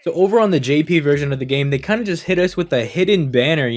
So over on the JP version of the game, they kind of just hit us with a hidden banner,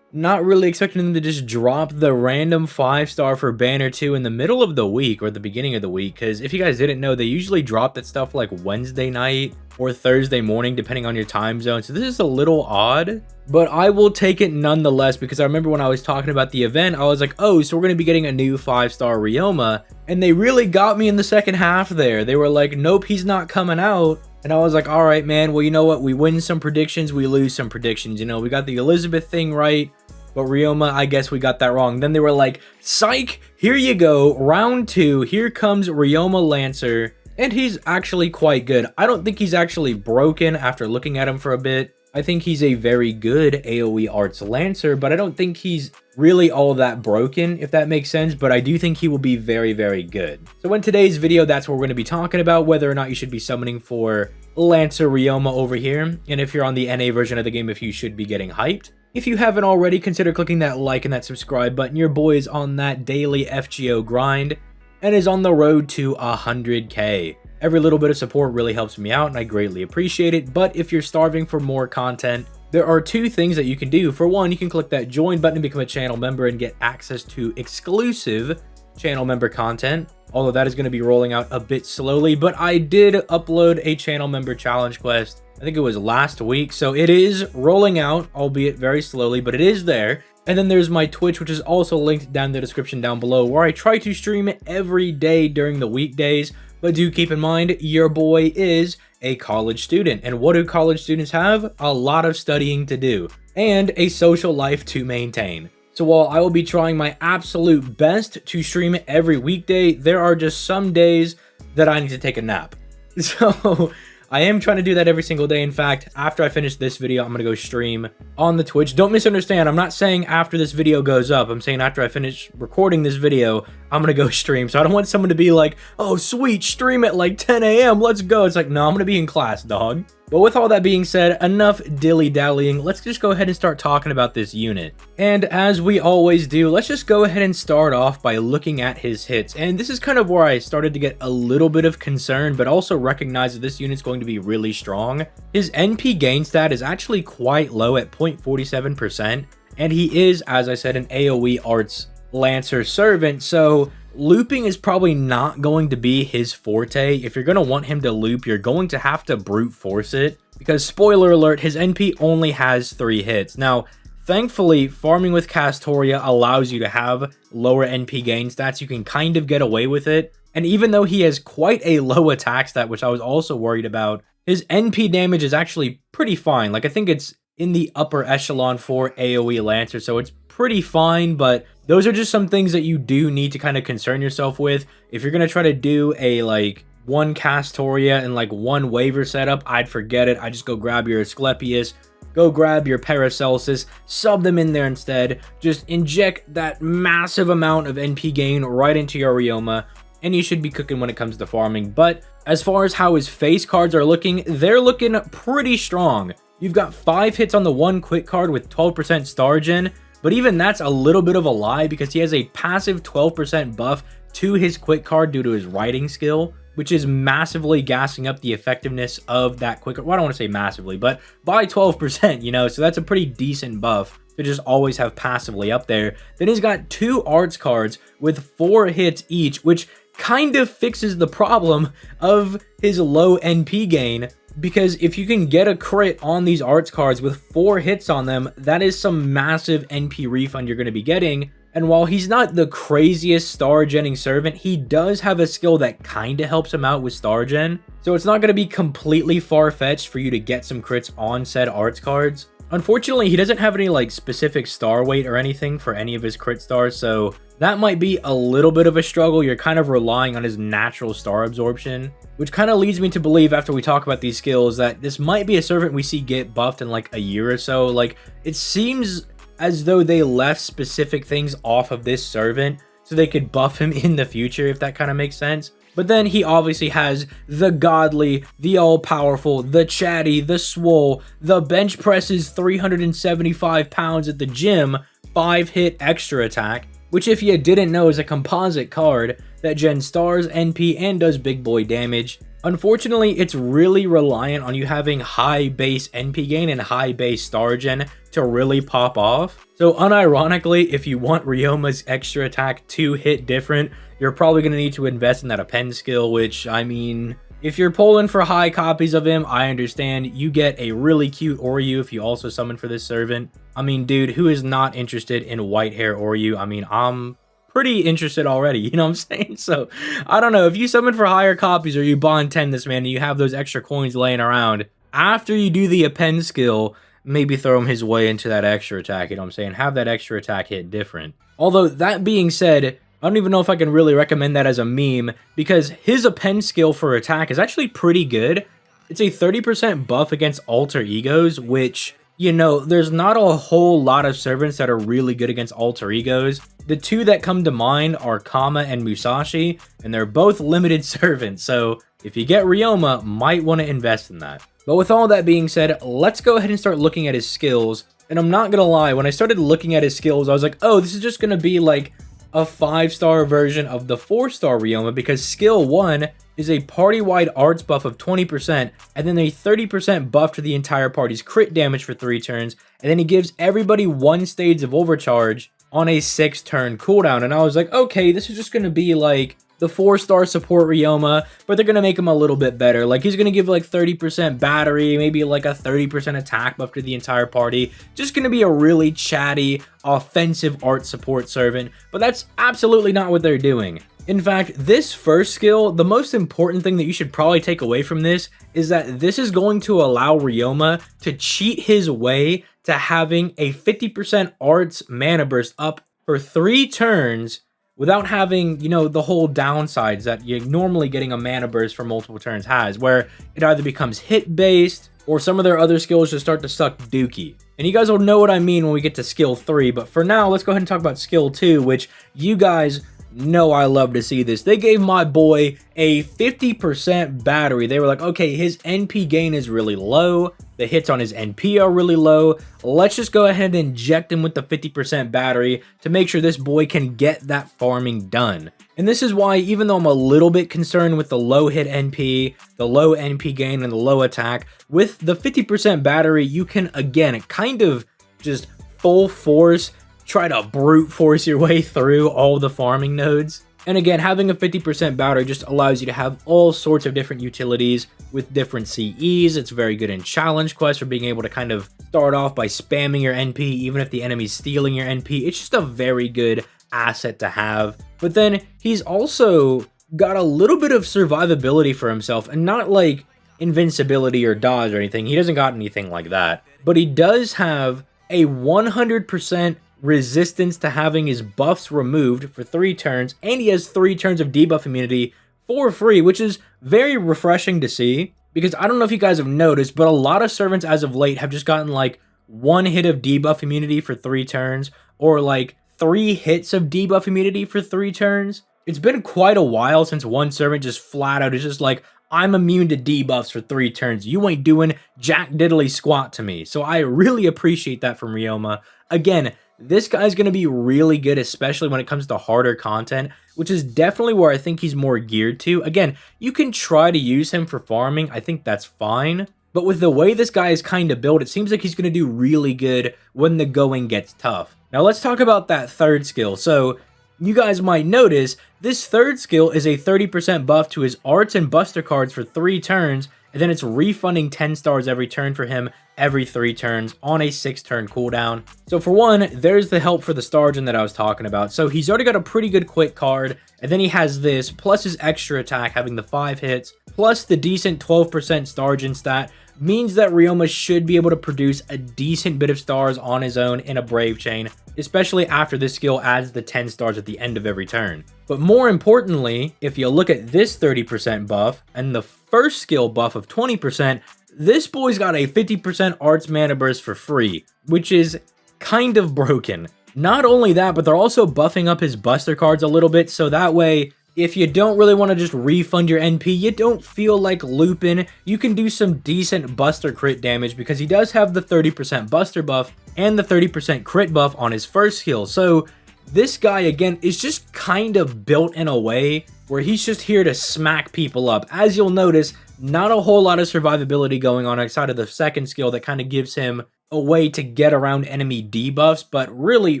not really expecting them to just drop the random 5-star for banner 2 in the middle of the week or the beginning of the week. Because if you guys didn't know, they usually drop that stuff like Wednesday night or Thursday morning, depending on your time zone. So this is a little odd, but I will take it nonetheless, because I remember when I was talking about the event, I was like, oh, so we're going to be getting a new 5-star Ryoma. And they really got me in the second half there. They were like, nope, he's not coming out. And I was like, all right, man, well, you know what? We win some predictions, we lose some predictions. We got the Elizabeth thing right, but Ryoma, I guess we got that wrong. Then they were like, psych, here you go, round 2, here comes Ryoma Lancer. And he's actually quite good. I don't think he's actually broken after looking at him for a bit. I think he's a very good AoE Arts Lancer, but I don't think he's really all that broken, if that makes sense, but I do think he will be very, very good. So in today's video, that's what we're going to be talking about, whether or not you should be summoning for Lancer Ryoma over here, and if you're on the NA version of the game, if you should be getting hyped. If you haven't already, consider clicking that like and that subscribe button. Your boy is on that daily FGO grind and is on the road to 100k. Every little bit of support really helps me out and I greatly appreciate it, but if you're starving for more content, there are 2 things that you can do. For one, you can click that join button and become a channel member and get access to exclusive channel member content, although that is going to be rolling out a bit slowly, but I did upload a channel member challenge quest, I think it was last week, so it is rolling out, albeit very slowly, but it is there. And then there's my Twitch, which is also linked down in the description down below, where I try to stream every day during the weekdays. But do keep in mind, your boy is a college student. And what do college students have? A lot of studying to do and a social life to maintain. So while I will be trying my absolute best to stream every weekday, there are just some days that I need to take a nap. So I am trying to do that every single day. In fact, after I finish this video, I'm going to go stream on the Twitch. Don't misunderstand. I'm not saying after this video goes up. I'm saying after I finish recording this video, I'm going to go stream. So I don't want someone to be like, oh, sweet, stream at like 10 a.m. Let's go. It's like, no, I'm going to be in class, dog. But with all that being said, enough dilly-dallying. Let's just go ahead and start talking about this unit. And as we always do, let's just go ahead and start off by looking at his hits. And this is kind of where I started to get a little bit of concern, but also recognize that this unit's going to be really strong. His NP gain stat is actually quite low at 0.47%. And he is, as I said, an AoE Arts Lancer Servant, so looping is probably not going to be his forte. If you're going to want him to loop, you're going to have to brute force it, because spoiler alert, his NP only has 3 hits. Now, thankfully, farming with Castoria allows you to have lower NP gain stats. You can kind of get away with it. And even though he has quite a low attack stat, which I was also worried about, his NP damage is actually pretty fine. Like, I think it's in the upper echelon for AoE Lancer, so it's pretty fine, but those are just some things that you do need to kind of concern yourself with. If you're going to try to do a like 1 Castoria and like 1 waiver setup, I'd forget it. I just go grab your Asclepius, go grab your Paracelsus, sub them in there instead. Just inject that massive amount of NP gain right into your Ryoma, and you should be cooking when it comes to farming. But as far as how his face cards are looking, they're looking pretty strong. You've got 5 hits on the 1 quick card with 12% star gen, but even that's a little bit of a lie, because he has a passive 12% buff to his quick card due to his writing skill, which is massively gassing up the effectiveness of that quick card. Well, I don't want to say massively, but by 12%, so that's a pretty decent buff to just always have passively up there. Then he's got 2 arts cards with 4 hits each, which kind of fixes the problem of his low NP gain, because if you can get a crit on these arts cards with 4 hits on them, that is some massive NP refund you're going to be getting. And while he's not the craziest star genning servant, he does have a skill that kind of helps him out with star gen. So it's not going to be completely far-fetched for you to get some crits on said arts cards. Unfortunately, he doesn't have any like specific star weight or anything for any of his crit stars, so that might be a little bit of a struggle. You're kind of relying on his natural star absorption, which kind of leads me to believe, after we talk about these skills, that this might be a servant we see get buffed in like a year or so. Like, it seems as though they left specific things off of this servant so they could buff him in the future, if that kind of makes sense. But then he obviously has the godly, the all-powerful, the chatty, the swole, the bench presses 375 pounds at the gym, 5-hit extra attack, which if you didn't know is a composite card that gens stars, NP, and does big boy damage. Unfortunately, it's really reliant on you having high base NP gain and high base star gen to really pop off. So unironically, if you want Ryoma's extra attack to hit different, you're probably going to need to invest in that append skill, which, I mean, if you're pulling for high copies of him, I understand. You get a really cute Oryu if you also summon for this servant. I mean, dude, who is not interested in white hair Oryu? I mean, I'm pretty interested already, you know what I'm saying? So, I don't know, if you summon for higher copies or you bond 10 this man and you have those extra coins laying around, after you do the append skill, maybe throw him his way into that extra attack, you know what I'm saying? Have that extra attack hit different. Although, that being said, I don't even know if I can really recommend that as a meme, because his append skill for attack is actually pretty good. It's a 30% buff against alter egos, which, you know, there's not a whole lot of servants that are really good against alter egos. The two that come to mind are Kama and Musashi, and they're both limited servants, so if you get Ryoma, might want to invest in that. But with all that being said, let's go ahead and start looking at his skills. And I'm not gonna lie, when I started looking at his skills, I was like, oh, this is just gonna be like a 5-star version of the 4-star Ryoma, because skill 1 is a party-wide arts buff of 20%, and then a 30% buff to the entire party's crit damage for 3 turns, and then he gives everybody 1 stage of overcharge on a 6-turn cooldown. And I was like, okay, this is just going to be like the 4-star support Ryoma, but they're going to make him a little bit better. Like, he's going to give like 30% battery, maybe like a 30% attack buff to the entire party. Just going to be a really chatty, offensive art support servant, but that's absolutely not what they're doing. In fact, this first skill, the most important thing that you should probably take away from this is that this is going to allow Ryoma to cheat his way to having a 50% arts mana burst up for 3 turns without having, you know, the whole downsides that you're normally getting a mana burst for multiple turns has, where it either becomes hit based or some of their other skills just start to suck dookie. And you guys will know what I mean when we get to skill 3, but for now, let's go ahead and talk about skill 2, which you guys know I love to see this. They gave my boy a 50% battery. They were like, okay, his NP gain is really low. The hits on his NP are really low. Let's just go ahead and inject him with the 50% battery to make sure this boy can get that farming done. And this is why, even though I'm a little bit concerned with the low hit NP, the low NP gain, and the low attack, with the 50% battery, you can, again, kind of just full force try to brute force your way through all the farming nodes. And again, having a 50% battery just allows you to have all sorts of different utilities with different CEs. It's very good in challenge quests for being able to kind of start off by spamming your NP, even if the enemy's stealing your NP. It's just a very good asset to have. But then he's also got a little bit of survivability for himself, and not like invincibility or dodge or anything. He doesn't got anything like that. But he does have a 100% resistance to having his buffs removed for 3 turns, and he has 3 turns of debuff immunity for free, which is very refreshing to see, because I don't know if you guys have noticed, but a lot of servants as of late have just gotten like 1 hit of debuff immunity for 3 turns, or like 3 hits of debuff immunity for 3 turns. It's been quite a while since one servant just flat out is just like, I'm immune to debuffs for 3 turns. You ain't doing jack diddly squat to me. So I really appreciate that from Ryoma. Again, this guy's going to be really good, especially when it comes to harder content, which is definitely where I think he's more geared to. Again, you can try to use him for farming. I think that's fine. But with the way this guy is kind of built, it seems like he's going to do really good when the going gets tough. Now let's talk about that third skill. So you guys might notice this third skill is a 30% buff to his arts and buster cards for 3 turns, and then it's refunding 10 stars every turn for him every 3 turns on a 6-turn cooldown. So for one, there's the help for the star gen that I was talking about. So he's already got a pretty good quick card, and then he has this, plus his extra attack having the 5 hits, plus the decent 12% star gen stat, means that Ryoma should be able to produce a decent bit of stars on his own in a Brave Chain, especially after this skill adds the 10 stars at the end of every turn. But more importantly, if you look at this 30% buff and the first skill buff of 20%, this boy's got a 50% arts mana burst for free, which is kind of broken. Not only that, but they're also buffing up his buster cards a little bit, so that way, if you don't really want to just refund your NP, you don't feel like looping, you can do some decent buster crit damage, because he does have the 30% buster buff and the 30% crit buff on his first skill. So this guy, again, is just kind of built in a way where he's just here to smack people up. As you'll notice, not a whole lot of survivability going on outside of the second skill that kind of gives him a way to get around enemy debuffs, but really,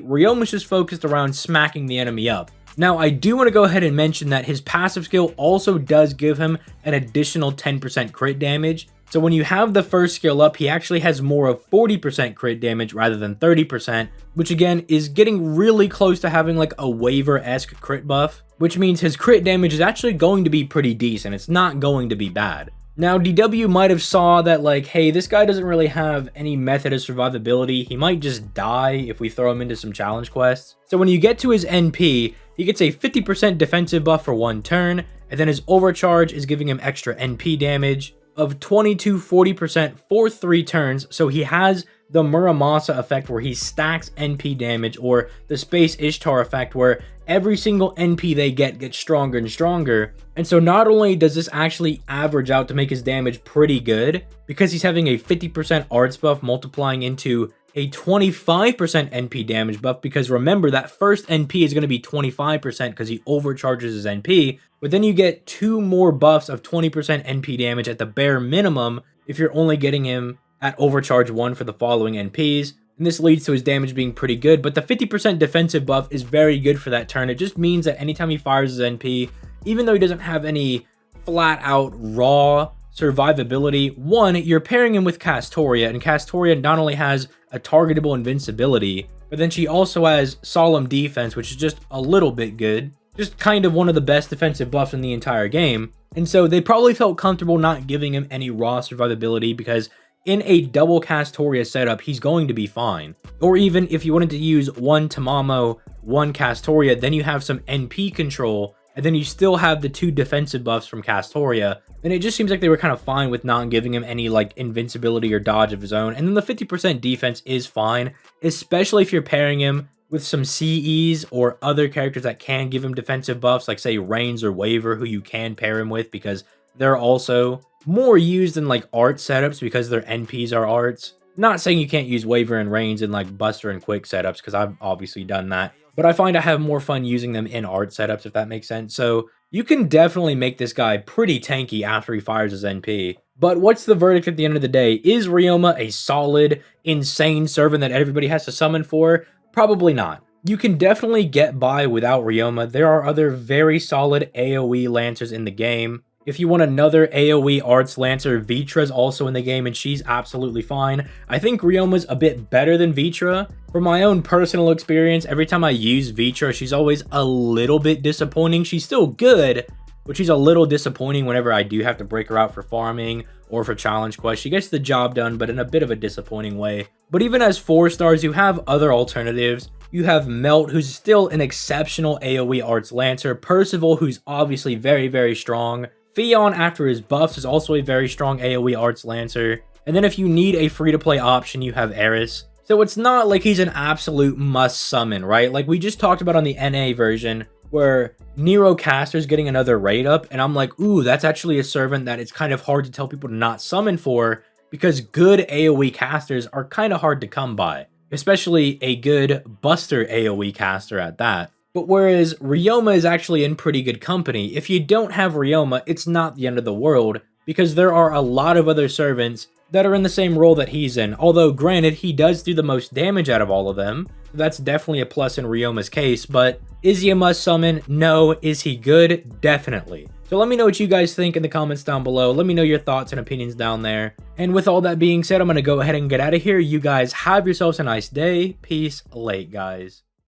Ryoma's just focused around smacking the enemy up. Now, I do want to go ahead and mention that his passive skill also does give him an additional 10% crit damage. So when you have the first skill up, he actually has more of 40% crit damage rather than 30%, which again is getting really close to having like a waiver-esque crit buff, which means his crit damage is actually going to be pretty decent. It's not going to be bad. Now, DW might have saw that like, hey, this guy doesn't really have any method of survivability. He might just die if we throw him into some challenge quests. So when you get to his NP, he gets a 50% defensive buff for 1 turn, and then his overcharge is giving him extra NP damage of 20 to 40% for 3 turns. So he has the Muramasa effect where he stacks NP damage, or the Space Ishtar effect where every single NP they get gets stronger and stronger. And so not only does this actually average out to make his damage pretty good, because he's having a 50% arts buff multiplying into a 25% NP damage buff, because remember that first NP is going to be 25% because he overcharges his NP, but then you get 2 more buffs of 20% NP damage at the bare minimum if you're only getting him at overcharge 1 for the following NPs, and this leads to his damage being pretty good. But the 50% defensive buff is very good for that turn. It just means that anytime he fires his NP, even though he doesn't have any flat out raw survivability, one, you're pairing him with Castoria, and Castoria not only has a targetable invincibility, but then she also has solemn defense, which is just a little bit good. Just kind of one of the best defensive buffs in the entire game. And so they probably felt comfortable not giving him any raw survivability, because in a double Castoria setup, he's going to be fine. Or even if you wanted to use 1 Tamamo, 1 Castoria, then you have some NP control, and then you still have the 2 defensive buffs from Castoria. And it just seems like they were kind of fine with not giving him any like invincibility or dodge of his own. And then the 50% defense is fine, especially if you're pairing him with some CEs or other characters that can give him defensive buffs, like say Reigns or Waver, who you can pair him with because they're also more used in like art setups because their NPs are arts. Not saying you can't use Waver and Reigns in like Buster and Quick setups, because I've obviously done that, but I find I have more fun using them in art setups, if that makes sense. So you can definitely make this guy pretty tanky after he fires his NP. But what's the verdict at the end of the day? Is Ryoma a solid, insane servant that everybody has to summon for? Probably not. You can definitely get by without Ryoma. There are other very solid AoE Lancers in the game. If you want another AoE Arts Lancer, Vitra's also in the game, and she's absolutely fine. I think Ryoma's a bit better than Vitra. From my own personal experience, every time I use Vitra, she's always a little bit disappointing. She's still good, but she's a little disappointing whenever I do have to break her out for farming or for challenge quests. She gets the job done, but in a bit of a disappointing way. But even as 4 stars, you have other alternatives. You have Melt, who's still an exceptional AoE Arts Lancer. Percival, who's obviously very, very strong. Fion, after his buffs, is also a very strong AoE Arts Lancer. And then if you need a free-to-play option, you have Eris. So it's not like he's an absolute must summon, right? Like we just talked about on the NA version, where Nero Caster's getting another raid up, and I'm like, ooh, that's actually a servant that it's kind of hard to tell people to not summon for, because good AoE casters are kind of hard to come by. Especially a good Buster AoE caster at that. But whereas Ryoma is actually in pretty good company, if you don't have Ryoma, it's not the end of the world, because there are a lot of other servants that are in the same role that he's in. Although, granted, he does do the most damage out of all of them. So that's definitely a plus in Ryoma's case, but is he a must summon? No. Is he good? Definitely. So let me know what you guys think in the comments down below. Let me know your thoughts and opinions down there. And with all that being said, I'm going to go ahead and get out of here. You guys have yourselves a nice day. Peace late, guys.